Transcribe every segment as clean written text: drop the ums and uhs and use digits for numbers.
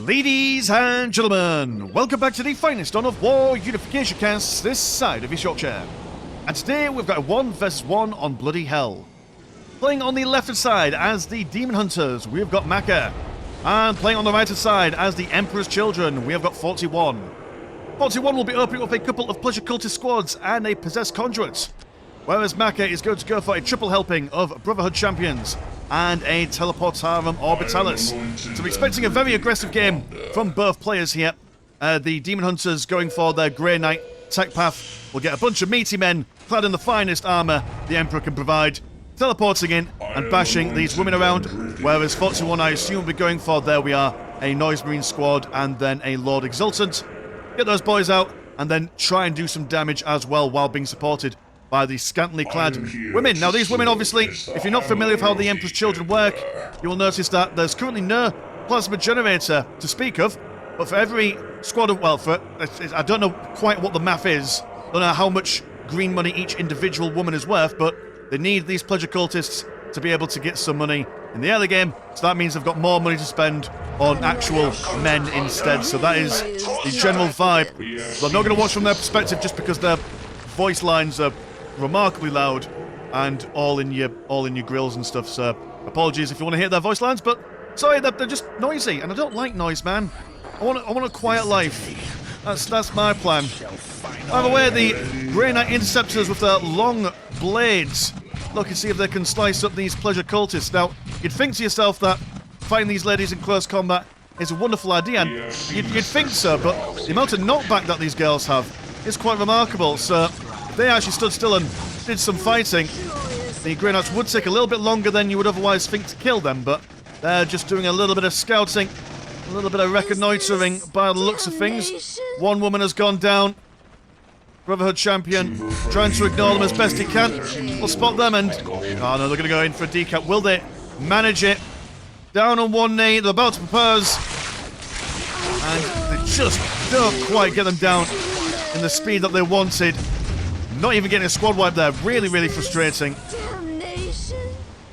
Ladies and gentlemen, welcome back to the finest Dawn of War Unification cast this side of East Yorkshire. And today we've got a 1 vs 1 on Bloody Hell. Playing on the left-hand side as the Demon Hunters, we've got Maka. And playing on the right-hand side as the Emperor's Children, we have got 41. 41 will be opening up a couple of Pleasure Cultist squads and a Possessed Conjurate. Whereas Maka is going to go for a triple helping of Brotherhood Champions and a Teleportarum Orbitalis. So we're expecting a very aggressive game from both players here. The Demon Hunters going for their Grey Knight tech path will get a bunch of meaty men clad in the finest armour the Emperor can provide, teleporting in and bashing these women around, whereas 41 I assume will be going for, there we are, a Noise Marine squad and then a Lord Exultant. Get those boys out and then try and do some damage as well while being supported by the scantily clad women. Now these women, obviously, if you're not familiar with how the Emperor's Children work, you will notice that there's currently no plasma generator to speak of, but for every squad of, well, I don't know quite what the math is, I don't know how much green money each individual woman is worth, but they need these pleasure cultists to be able to get some money in the early game, so that means they've got more money to spend on actual men instead, so that is the general vibe. So I'm not going to watch from their perspective just because their voice lines are remarkably loud and all in your grills and stuff, so apologies if you want to hear their voice lines, but sorry, they're just noisy, and I don't like noise, man. I want a quiet life. That's my plan. By the way, the Grey Knight Interceptors with their long blades look and see if they can slice up these pleasure cultists. Now, you'd think to yourself that fighting these ladies in close combat is a wonderful idea, and you'd think so, but the amount of knockback that these girls have is quite remarkable, so if they actually stood still and did some fighting, the Grey Knights would take a little bit longer than you would otherwise think to kill them, but they're just doing a little bit of scouting, a little bit of reconnoitering by the looks of things. One woman has gone down. Brotherhood Champion trying to ignore them as best he can. We'll spot them and... oh no, they're going to go in for a decap. Will they manage it? Down on one knee, they're about to propose. And they just don't quite get them down in the speed that they wanted. Not even getting a squad wipe there. Really, really frustrating.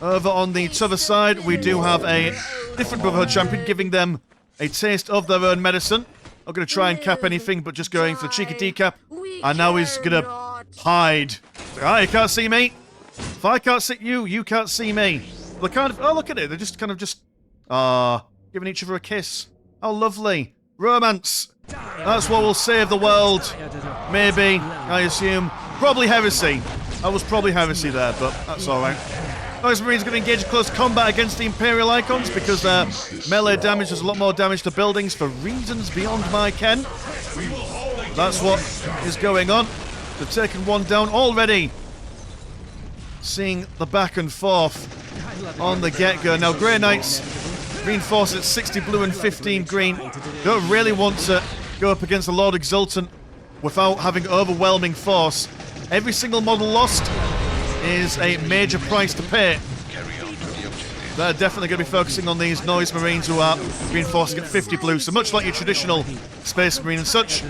Over on the other side, we do have a different Brotherhood Champion giving them a taste of their own medicine. Not going to try and cap anything, but just going for the cheeky decap. And now he's going to hide. Ah, you can't see me. If I can't see you, you can't see me. They're kind of... oh, look at it. They're just kind of just... giving each other a kiss. How lovely. Romance. That's what will save the world. Maybe, I assume. Probably heresy. That was probably heresy there, but that's alright. Noise Marine's going to engage in close combat against the Imperial Icons because their melee damage does a lot more damage to buildings for reasons beyond my ken. That's what is going on. They've taken one down already. Seeing the back and forth on the get-go. Now, Grey Knights reinforced at 60 blue and 15 green. Don't really want to go up against the Lord Exultant without having overwhelming force. Every single model lost is a major price to pay. They're definitely going to be focusing on these Noise Marines who are reinforcing at 50 blue, so much like your traditional Space Marine and such.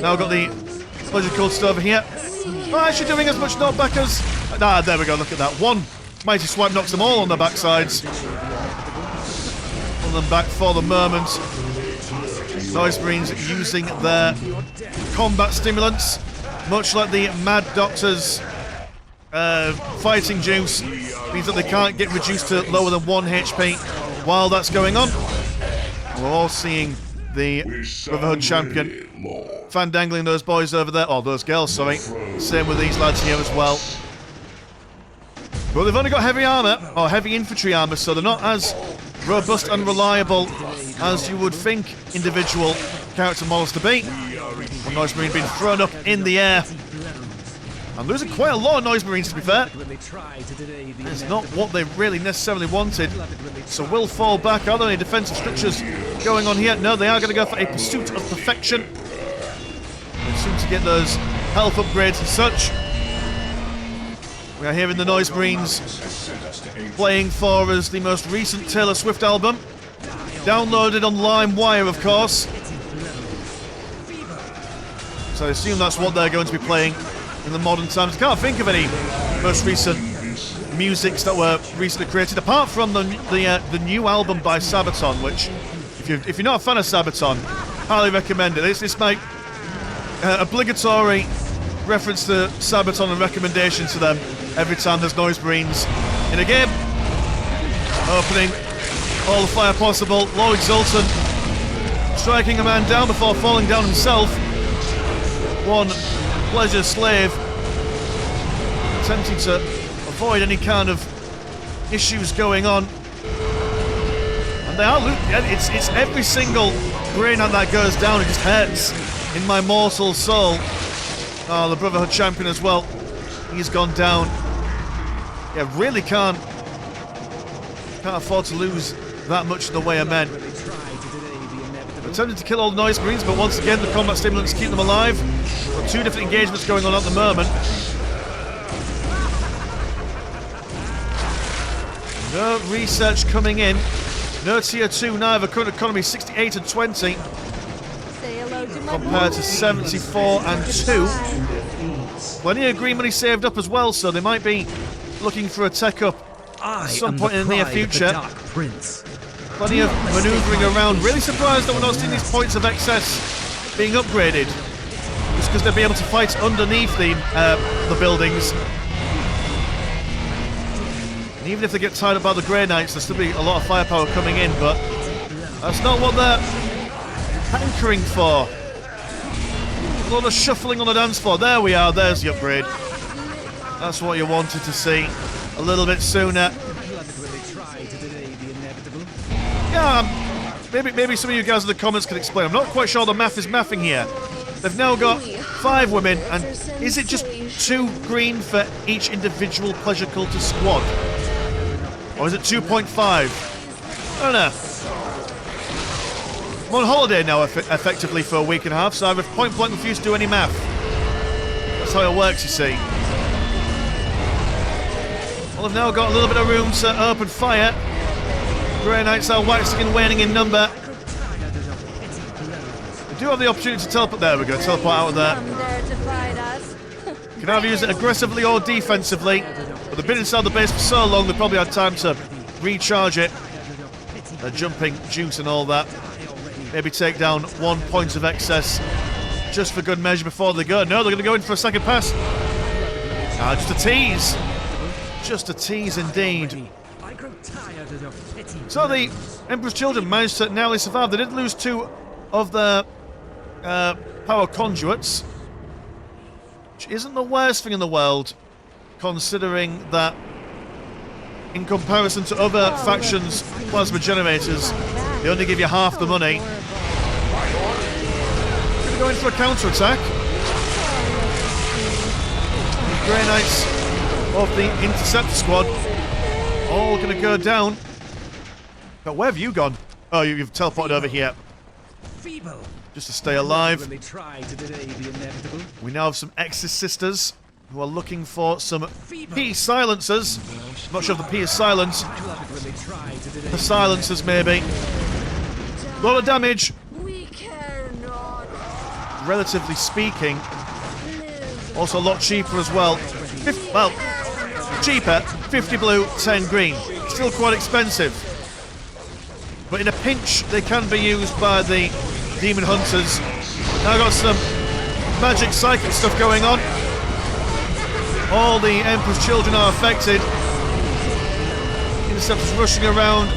Now got the Pleasure Cultist over here. Not actually doing as much knockback as... ah, there we go, look at that. One mighty swipe knocks them all on their backsides. Pull them back for the moment. Noise Marines using their combat stimulants, much like the Mad Doctor's fighting juice, means that they can't get reduced to lower than 1 HP while that's going on. We're all seeing the Brotherhood Champion fandangling those boys over there, or those girls, sorry. Same with these lads here as well. But they've only got heavy armour, or heavy infantry armour, so they're not as robust and reliable as you would think individual character models to be. One Noise Marine being thrown up in the air. I'm losing quite a lot of Noise Marines, to be fair. It's not what they really necessarily wanted. So will fall back. Are there any defensive structures going on here? No, they are going to go for a pursuit of perfection. They seem to get those health upgrades and such. We are hearing the Noise Marines playing for us the most recent Taylor Swift album. Downloaded on LimeWire, of course. So I assume that's what they're going to be playing in the modern times. I can't think of any most recent musics that were recently created, apart from the new album by Sabaton, which, if if you're not a fan of Sabaton, highly recommend it. This might obligatory reference to Sabaton and recommendation to them every time there's Noise Marines in a game. Opening all the fire possible. Low Exultant striking a man down before falling down himself. One pleasure slave attempting to avoid any kind of issues going on. And they are it's every single grenade that goes down, it just hurts in my mortal soul. Oh, the Brotherhood champion as well. He's gone down. Yeah, really can't afford to lose that much in the way of men. Attempting to kill all the Noise Marines, but once again the combat stimulants keep them alive. Got two different engagements going on at the moment. No research coming in. No tier 2 neither. Current economy 68 and 20. Compared to 74 and 2. Plenty of green money saved up as well, so they might be looking for a tech up at some point in the near future. Plenty of manoeuvring around. Really surprised that we're not seeing these points of excess being upgraded. Just because they'll be able to fight underneath the buildings. And even if they get tied up by the Grey Knights, there'll still be a lot of firepower coming in, but that's not what they're hankering for. A lot of shuffling on the dance floor. There we are, there's the upgrade. That's what you wanted to see a little bit sooner. Yeah, maybe some of you guys in the comments can explain. I'm not quite sure the math is mathing here. They've now got 5 women, and is it just 2 green for each individual pleasure cultist squad? Or is it 2.5? I don't know. I'm on holiday now, effectively, for a week and a half, so I've point blank refused to do any math. That's how it works, you see. Well, I've now got a little bit of room to open fire. Grey Knights are waxing and waning in number. We do have the opportunity to teleport. There we go, teleport out of there. You can either use it aggressively or defensively, but they've been inside the base for so long, they probably had time to recharge it. They're jumping juice and all that. Maybe take down 1 point of excess just for good measure before they go. No, they're going to go in for a second pass. Ah, just a tease. Just a tease indeed. So the Emperor's Children managed to narrowly survive. They did lose 2 of their power conduits, which isn't the worst thing in the world, considering that in comparison to other factions' plasma generators, they only give you half the money. Going to go in for a counter-attack. The Grey Knights of the Interceptor Squad all going to go down. But where have you gone? Oh, you've teleported over here. Just to stay alive. We now have some Exis Sisters who are looking for some P silencers. I'm not sure if the P is silent. The silencers, maybe. A lot of damage. Relatively speaking. Also a lot cheaper as well. Well, cheaper. 50 blue, 10 green. Still quite expensive. But in a pinch, they can be used by the Demon Hunters. Now got some magic psychic stuff going on. All the Emperor's Children are affected. Interceptors rushing around.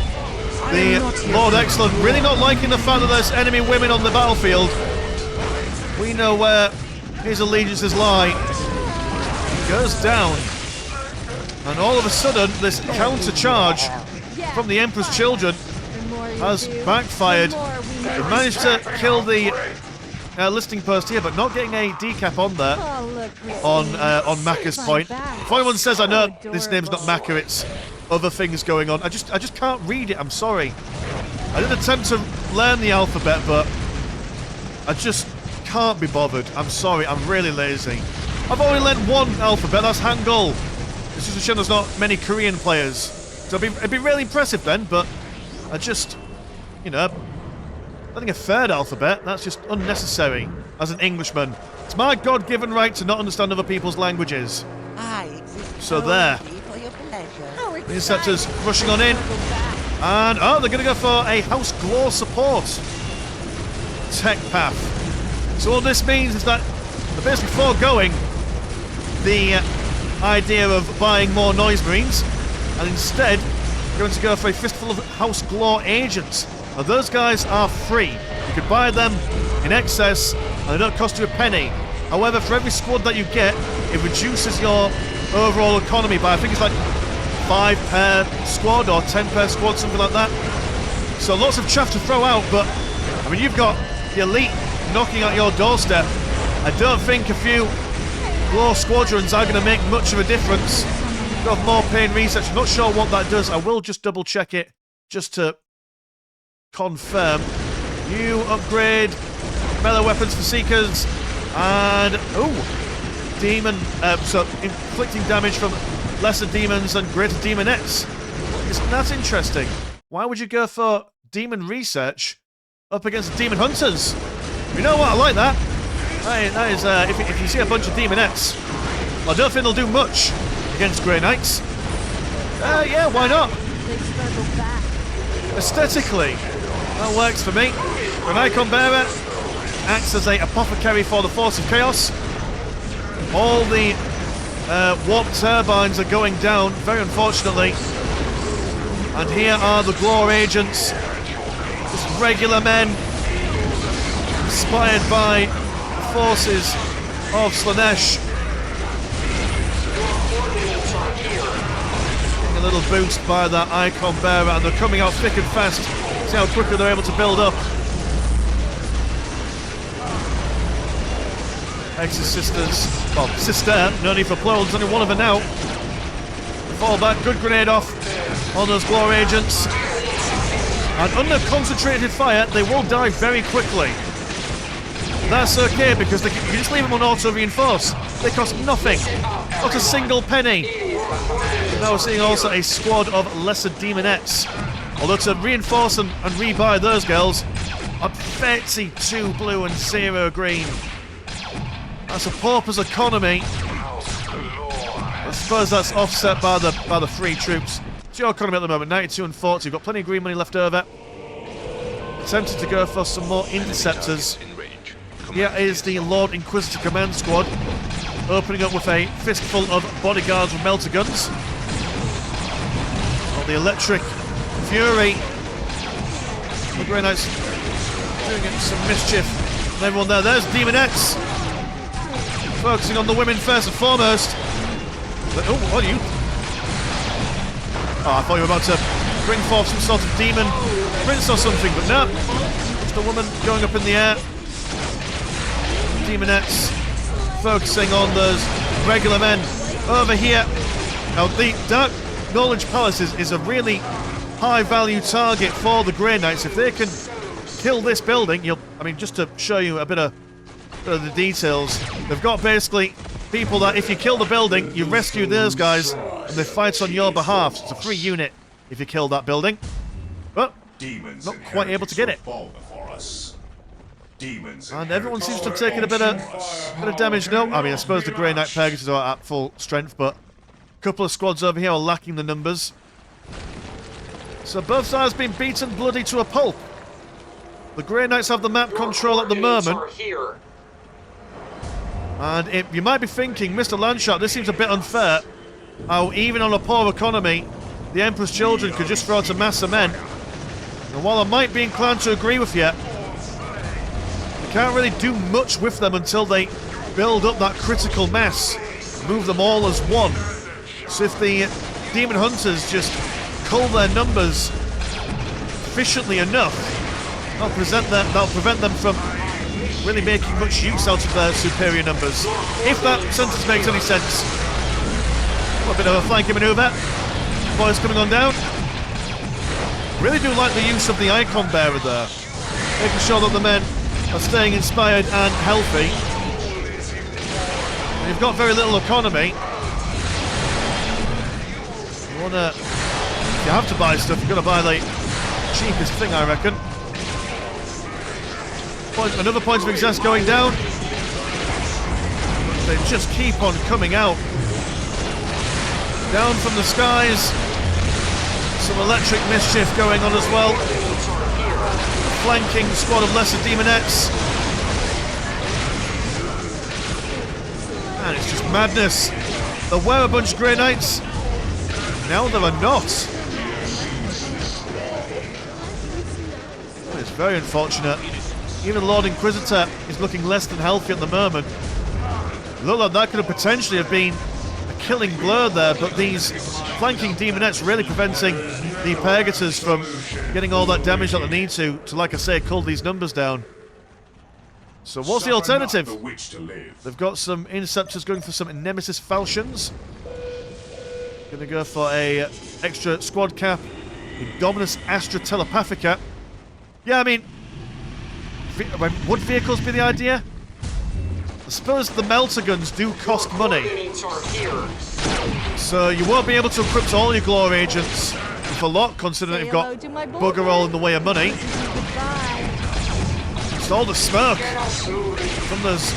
The Lord Excellent really not liking the fact that there's enemy women on the battlefield. We know where his allegiances lie. He goes down. And all of a sudden, this counter charge from the Emperor's Children has backfired. They've managed to kill the listing post here, but not getting a decap on there on Macca's point. If anyone says I know this name's not Macca, it's other things going on. I just can't read it. I'm sorry. I did attempt to learn the alphabet, but I just can't be bothered. I'm sorry. I'm really lazy. I've only learned one alphabet. That's Hangul. It's just a shame there's not many Korean players. So it'd be really impressive then, but I just, you know, I think a third alphabet, that's just unnecessary as an Englishman. It's my God-given right to not understand other people's languages. So there. The Interceptors rushing on in. And, oh, they're going to go for a House Glow support tech path. So all this means is that they're basically foregoing the idea of buying more Noise Marines, and instead going to go for a fistful of House Glow agents. Now those guys are free. You could buy them in excess and they don't cost you a penny. However, for every squad that you get, it reduces your overall economy by, I think it's like 5 per squad or 10 per squad, something like that. So lots of chaff to throw out, but I mean, you've got the elite knocking at your doorstep. I don't think a few Glow squadrons are going to make much of a difference. Got more pain research. I'm not sure what that does. I will just double check it just to confirm. You upgrade melee weapons for Seekers and demon. So inflicting damage from lesser demons and greater demonettes. Isn't that interesting? Why would you go for demon research up against demon hunters? You know what? I like that. That is if you see a bunch of demonettes, I don't think they'll do much against Grey Knights. Yeah, why not? Aesthetically, that works for me. An Icon Bearer acts as a apothecary for the Force of Chaos. All the warp turbines are going down, very unfortunately. And here are the Glow agents. Just regular men, inspired by the forces of Slaanesh. Getting a little boost by that Icon Bearer, and they're coming out thick and fast. See how quickly they're able to build up. Exorcisters, well, sister, no need for plural, there's only one of her now. Fall back, good grenade off on those Glow agents. And under concentrated fire, they will die very quickly. That's okay, because you can just leave them on auto-reinforce. They cost nothing, not a single penny. Now we're seeing also a squad of lesser demonettes. Although to reinforce and rebuy those girls, on 32 blue and 0 green. That's a pauper's economy. I suppose that's offset by the free troops. It's your economy at the moment, 92 and 40. You've got plenty of green money left over. Attempted to go for some more interceptors. Here is the Lord Inquisitor Command Squad, opening up with a fistful of bodyguards with melter guns. Well, the Electric Fury. The Grey Knights doing it some mischief. And everyone there. There's Demonettes. Focusing on the women first and foremost. But, oh, what are you? Oh, I thought you were about to bring forth some sort of demon prince or something, but no. Just a woman going up in the air. Demonettes focusing on those regular men over here. Now, the Dark Knowledge Palace is a really high-value target for the Grey Knights. If they can kill this building, I mean, just to show you a bit of the details, they've got basically people that if you kill the building, you rescue those guys, and they fight on your behalf. It's a free unit if you kill that building. But not quite able to get it. And everyone seems to have taken a bit of damage. No, I mean, I suppose the Grey Knight Pegasus are at full strength, but a couple of squads over here are lacking the numbers. So both sides being beaten bloody to a pulp. The Grey Knights have the map control at the moment. And you might be thinking, Mr. Landshot, this seems a bit unfair. How even on a poor economy, the Emperor's children could just throw out a mass of men. And while I might be inclined to agree with you, you can't really do much with them until they build up that critical mass. Move them all as one. So if the Demon Hunters just cull their numbers efficiently enough, that'll prevent them from really making much use out of their superior numbers. If that sentence makes any sense. A bit of a flanking manoeuvre. Boys coming on down. Really do like the use of the Icon Bearer there. Making sure that the men are staying inspired and healthy. And you've got very little economy. If you have to buy stuff, you've got to buy the cheapest thing, I reckon. Another point of excess going down. They just keep on coming out. Down from the skies. Some electric mischief going on as well. Flanking squad of lesser demonettes. And it's just madness. There were a bunch of Grey Knights. Now there are not. It's very unfortunate. Even Lord Inquisitor is looking less than healthy at the moment. Looked like that could have potentially have been a killing blow there, but these flanking demonettes really preventing the Purgators from getting all that damage that they need to, like I say, cull these numbers down. So what's the alternative? They've got some Interceptors going for some Nemesis Falchions. Gonna go for a extra squad cap. Indominus Astra Telepathica. Yeah, I mean, would vehicles be the idea? I suppose the melter guns do cost money. So you won't be able to equip all your glory agents with a lot, considering they've got bugger all in the way of money. It's all the smoke from those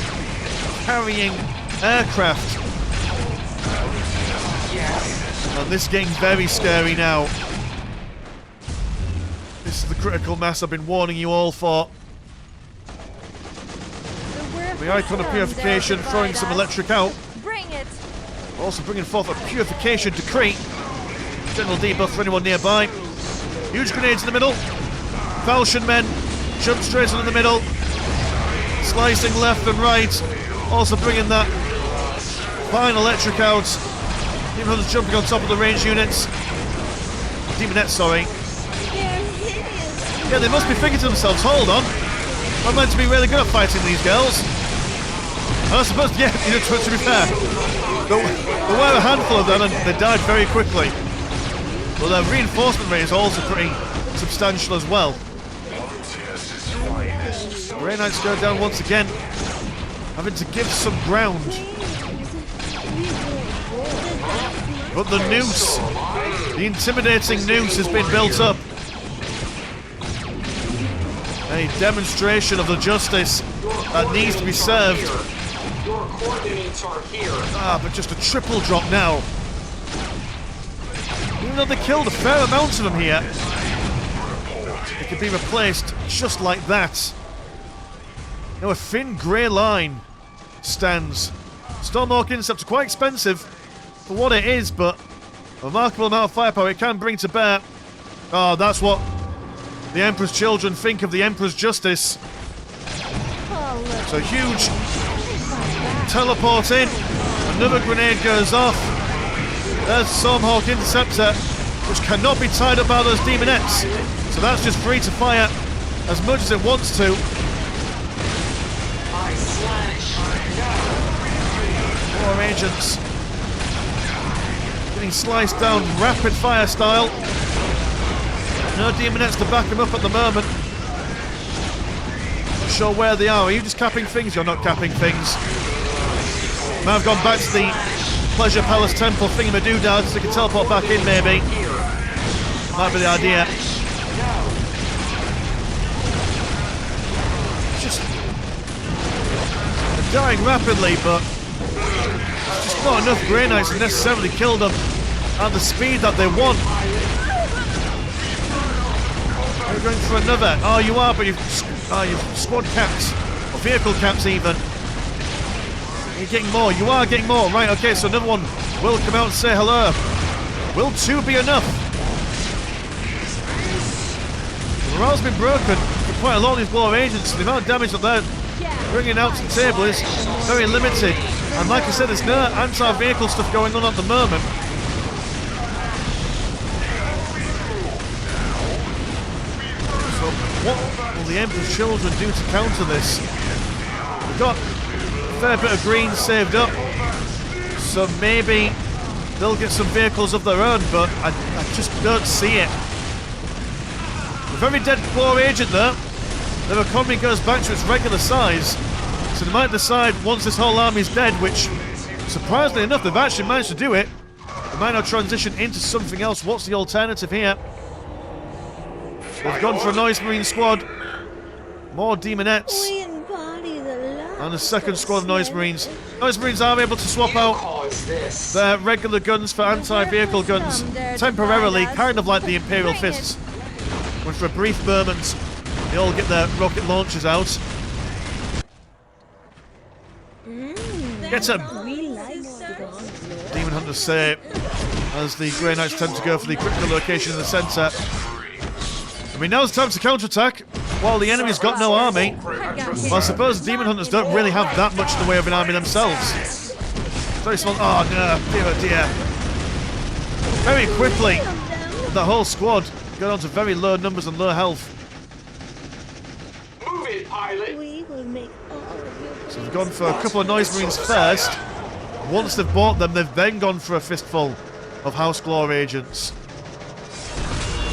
carrying aircraft. And this is getting very scary now. This is the critical mass I've been warning you all for. The Icon of Purification throwing some electric out. Also bringing forth a Purification Decree. General debuff for anyone nearby. Huge grenades in the middle. Falchion men jump straight into the middle. Slicing left and right. Also bringing that fine electric out. Demon's jumping on top of the range units. Demonettes, sorry. Yeah, they must be thinking to themselves, hold on. I'm meant to be really good at fighting these girls. And I suppose, yeah, to be fair, there were a handful of them and they died very quickly. But their reinforcement rate is also pretty substantial as well. Grey Knights go down once again, having to give some ground. But the noose, the intimidating noose has been built up. A demonstration of the justice that needs to be served. But just a triple drop now. Even though they killed a fair amount of them here, it could be replaced just like that. Now a thin grey line stands. Stormhawk Interceptor, quite expensive for what it is, but a remarkable amount of firepower it can bring to bear. Oh, that's what the Emperor's children think of the Emperor's justice. So huge teleport in, another grenade goes off. There's Stormhawk Interceptor, which cannot be tied up by those demonettes. So that's just free to fire as much as it wants to. More agents getting sliced down rapid fire style. No demonettes to back them up at the moment. Not sure where they are. Are you just capping things? You're not capping things. Now I've gone back to the Pleasure Palace Temple thingamadoodah so they can teleport back in, maybe. Might be the idea. Just they're dying rapidly, but it's just not enough Grey Knights to necessarily kill them at the speed that they want. You're going for another. Oh, you are, but you've squad caps, or vehicle caps even. You're getting more. You are getting more. Right, okay, so another one will come out and say hello. Will 2 be enough? The morale's been broken for quite a lot of these blow agents. The amount of damage that they're bringing out to the table is very limited. And like I said, there's no anti-vehicle stuff going on at the moment. So what will the Emperor's children do to counter this? We've got a fair bit of green saved up, so maybe they'll get some vehicles of their own, but I just don't see it. A very dead blow agent though. Their economy goes back to its regular size, so they might decide once this whole army's dead, which surprisingly enough they've actually managed to do it. They might now transition into something else. What's the alternative here? They've gone for a Noise Marine squad, more demonettes, and a second squad of Noise Marines. Noise Marines are able to swap out They're regular guns for anti-vehicle guns. Temporarily, kind of like the Imperial Fists. When for a brief moment, they all get their rocket launchers out. Get him! Demon Hunters say, as the Grey Knights tend to go for the critical location in the centre. I mean, now's the time to counterattack, while the enemy's got no army. Well, I suppose the Demon Hunters don't really have that much in the way of an army themselves. Very small. Oh, no. Dear, oh dear. Very quickly, the whole squad got on to very low numbers and low health. Move it, pilot. So they've gone for a couple of Noise Marines first. Once they've bought them, they've then gone for a fistful of House Claw agents.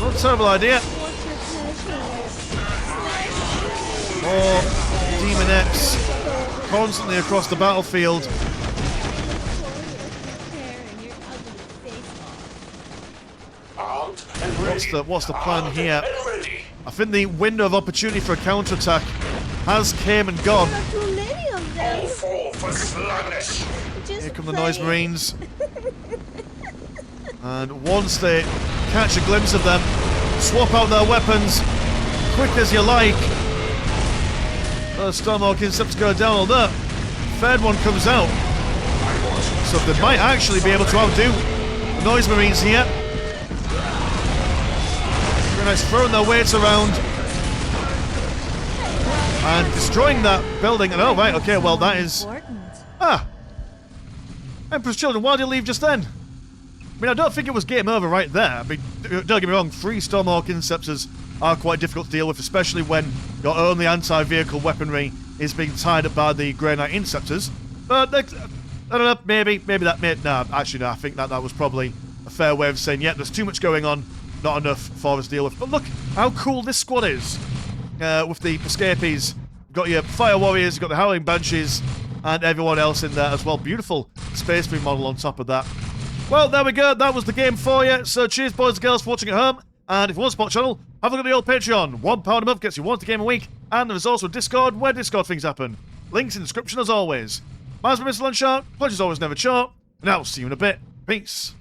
Not a terrible idea. More demonettes constantly across the battlefield. What's the plan here? I think the window of opportunity for a counterattack has came and gone. Here come the Noise Marines. And once they catch a glimpse of them, swap out their weapons quick as you like. The Stormhawk Incepts go down, although third one comes out. So they might actually be able to outdo the Noise Marines here. Nice, throwing their weights around and destroying that building. And oh, right, okay, well, that is. Ah! Emperor's Children, why did you leave just then? I mean, I don't think it was game over right there. I mean, don't get me wrong, 3 Stormhawk Inceptors are quite difficult to deal with, especially when your only anti-vehicle weaponry is being tied up by the Grey Knight Inceptors. But, I don't know, maybe that. No, actually, no, I think that was probably a fair way of saying, yeah, there's too much going on. Not enough for us to deal with. But look how cool this squad is. With the escapees. You've got your Fire Warriors, you've got the Howling Banshees, and everyone else in there as well. Beautiful Space Marine model on top of that. Well, there we go. That was the game for you. So cheers, boys and girls, for watching at home. And if you want to support the channel, have a look at the old Patreon. £1 a month gets you one game a week. And there is also Discord, where Discord things happen. Links in the description as always. My name's Mr. Lunchart. Pleasure's always never short. And I'll see you in a bit. Peace.